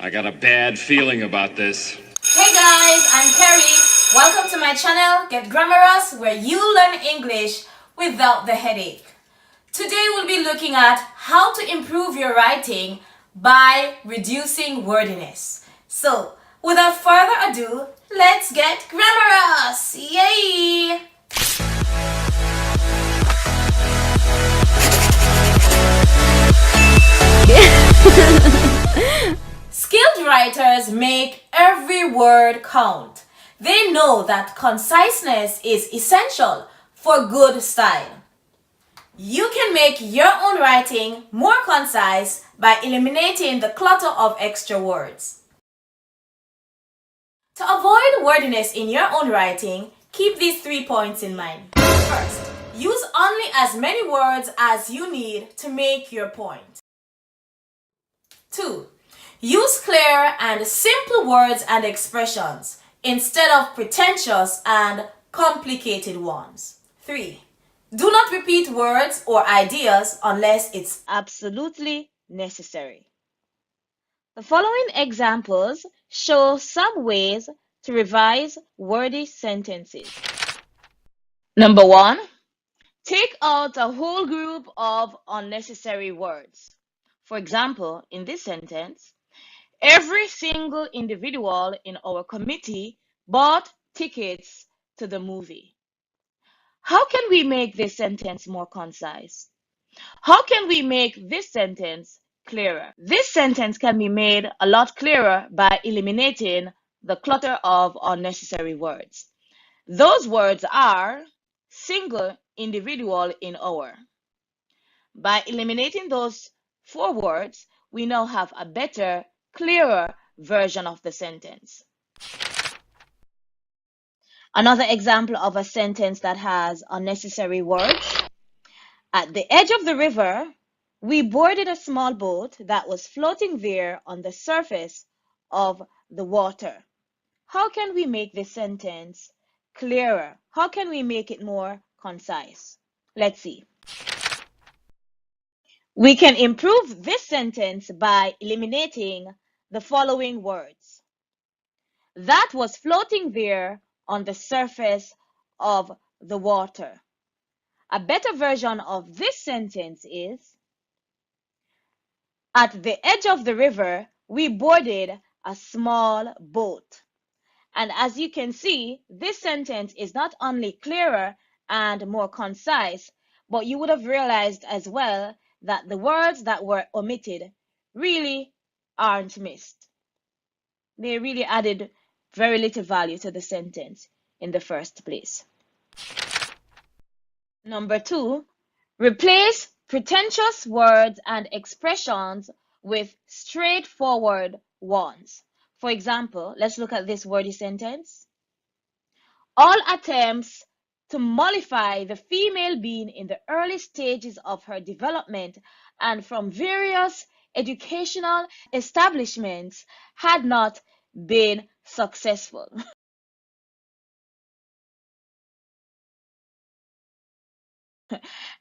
I got a bad feeling about this. Hey guys, I'm Kerry. Welcome to my channel, Get Grammarous, where you learn English without the headache. Today we'll be looking at how to improve your writing by reducing wordiness. So, without further ado, let's get grammarous! Yay! Skilled writers make every word count. They know that conciseness is essential for good style. You can make your own writing more concise by eliminating the clutter of extra words. To avoid wordiness in your own writing, keep these 3 points in mind. First, use only as many words as you need to make your point. 2. Use clear and simple words and expressions instead of pretentious and complicated ones. 3. Do not repeat words or ideas unless it's absolutely necessary. The following examples show some ways to revise wordy sentences. Number 1. Take out a whole group of unnecessary words. For example, in this sentence, every single individual in our committee bought tickets to the movie. How can we make this sentence more concise? How can we make this sentence clearer? This sentence can be made a lot clearer by eliminating the clutter of unnecessary words. Those words are single, individual, in our. By eliminating those 4 words, we now have a better, clearer version of the sentence. Another example of a sentence that has unnecessary words. At the edge of the river, we boarded a small boat that was floating there on the surface of the water. How can we make this sentence clearer? How can we make it more concise? Let's see. We can improve this sentence by eliminating the following words. That was floating there on the surface of the water. A better version of this sentence is, at the edge of the river, we boarded a small boat. And as you can see, this sentence is not only clearer and more concise, but you would have realized as well that the words that were omitted really aren't missed. They really added very little value to the sentence in the first place. Number 2, replace pretentious words and expressions with straightforward ones. For example, let's look at this wordy sentence. All attempts to mollify the female being in the early stages of her development and from various educational establishments had not been successful.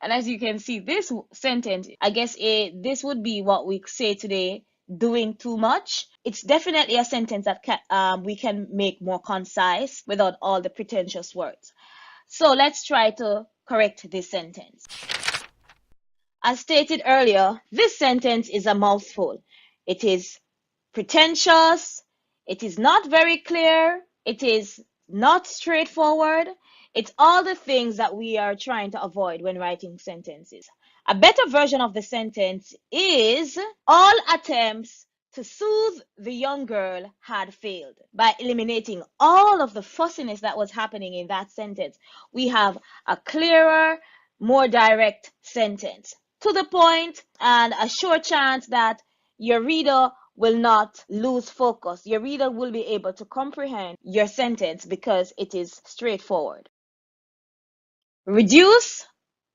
And as you can see, this sentence, I guess this would be what we say today, doing too much. It's definitely a sentence that we can make more concise without all the pretentious words. So let's try to correct this sentence. As stated earlier, this sentence is a mouthful. It is pretentious, it is not very clear, it is not straightforward. It's all the things that we are trying to avoid when writing sentences. A better version of the sentence is, all attempts to soothe the young girl had failed. By eliminating all of the fussiness that was happening in that sentence, we have a clearer, more direct sentence. To the point, and a sure chance that your reader will not lose focus. Your reader will be able to comprehend your sentence because it is straightforward. Reduce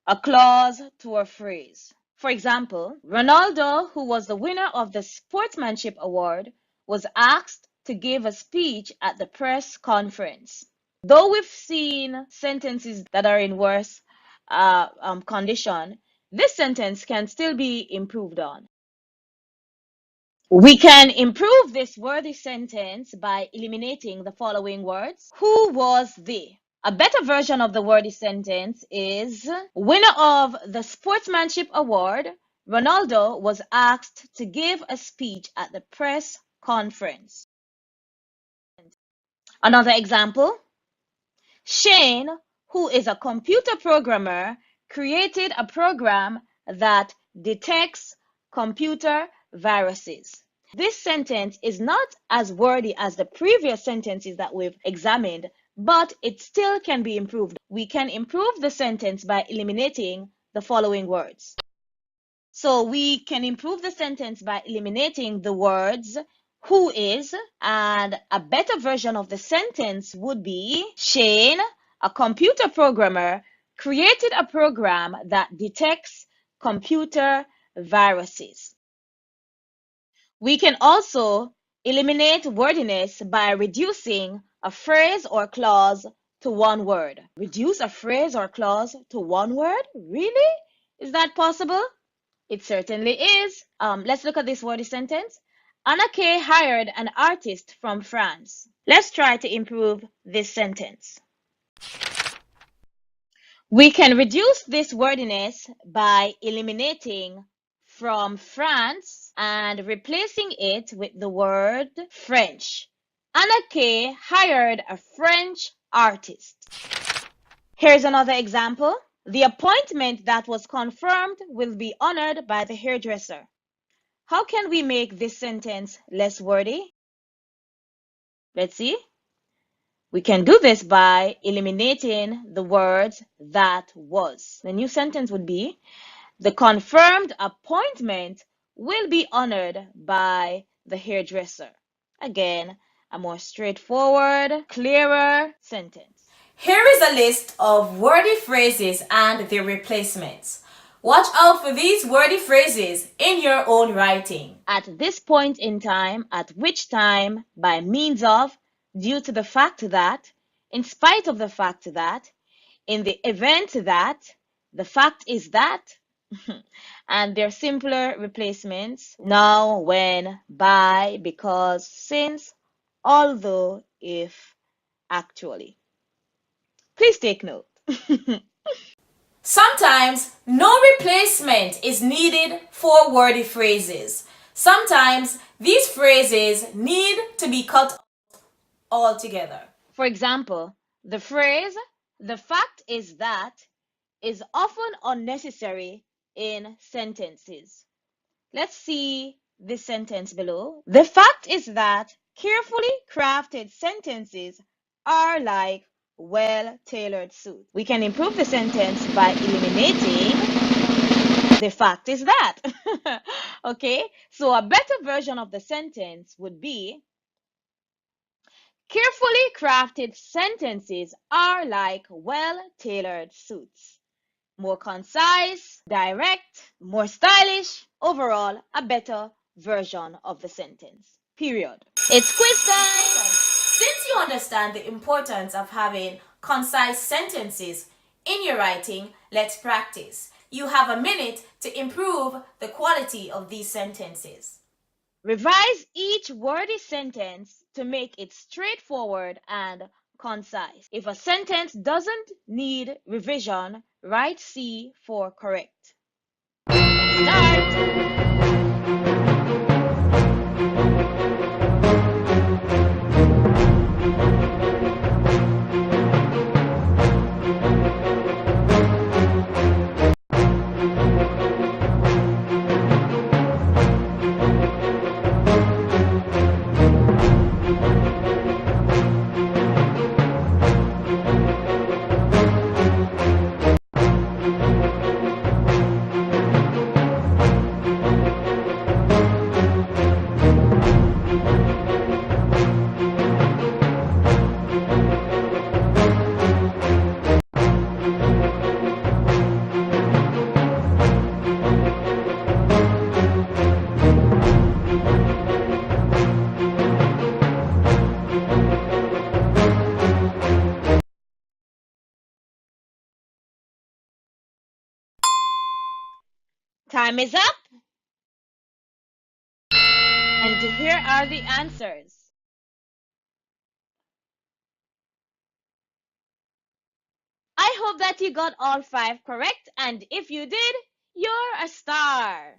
a clause to a phrase. For example, Ronaldo, who was the winner of the Sportsmanship Award, was asked to give a speech at the press conference. Though we've seen sentences that are in worse condition, this sentence can still be improved on. We can improve this wordy sentence by eliminating the following words. Who was they? A better version of the wordy sentence is, winner of the Sportsmanship Award, Ronaldo was asked to give a speech at the press conference. Another example, Shane, who is a computer programmer, created a program that detects computer viruses. This sentence is not as wordy as the previous sentences that we've examined, but it still can be improved. We can improve the sentence by eliminating the following words. So we can improve the sentence by eliminating the words who is, and a better version of the sentence would be, Shane, a computer programmer, created a program that detects computer viruses. We can also eliminate wordiness by reducing a phrase or clause to one word. Reduce a phrase or clause to one word? Really? Is that possible? It certainly is. Let's look at this wordy sentence. Anna K hired an artist from France. Let's try to improve this sentence. We can reduce this wordiness by eliminating from France and replacing it with the word French. Anna K hired a French artist. Here's another example. The appointment that was confirmed will be honored by the hairdresser. How can we make this sentence less wordy? Let's see. We can do this by eliminating the words that was. The new sentence would be, the confirmed appointment will be honored by the hairdresser. Again, a more straightforward, clearer sentence. Here is a list of wordy phrases and their replacements. Watch out for these wordy phrases in your own writing. At this point in time, at which time, by means of, due to the fact that, in spite of the fact that, in the event that, the fact is that, and their simpler replacements, now, when, by, because, since, although, if, actually. Please take note. Sometimes no replacement is needed for wordy phrases. Sometimes these phrases need to be cut altogether. For example, the phrase, the fact is that, is often unnecessary in sentences. Let's see this sentence below. The fact is that carefully crafted sentences are like well-tailored suits. We can improve the sentence by eliminating the fact is that. Okay, so a better version of the sentence would be, carefully crafted sentences are like well-tailored suits. More concise, direct, more stylish, overall, a better version of the sentence. Period. It's quiz time! Since you understand the importance of having concise sentences in your writing, let's practice. You have a minute to improve the quality of these sentences. Revise each wordy sentence to make it straightforward and concise. If a sentence doesn't need revision, write C for correct. Start! Time is up. And here are the answers. I hope that you got all 5 correct, and if you did, you're a star.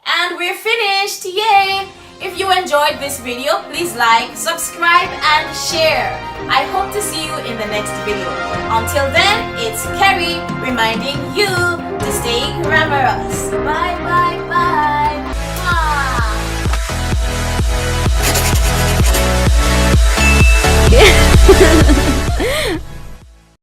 And we're finished! Yay! If you enjoyed this video, please like, subscribe, and share. I hope to see you in the next video. Until then, it's Kerry reminding you to stay grammarous. Bye, bye, bye. Mwah.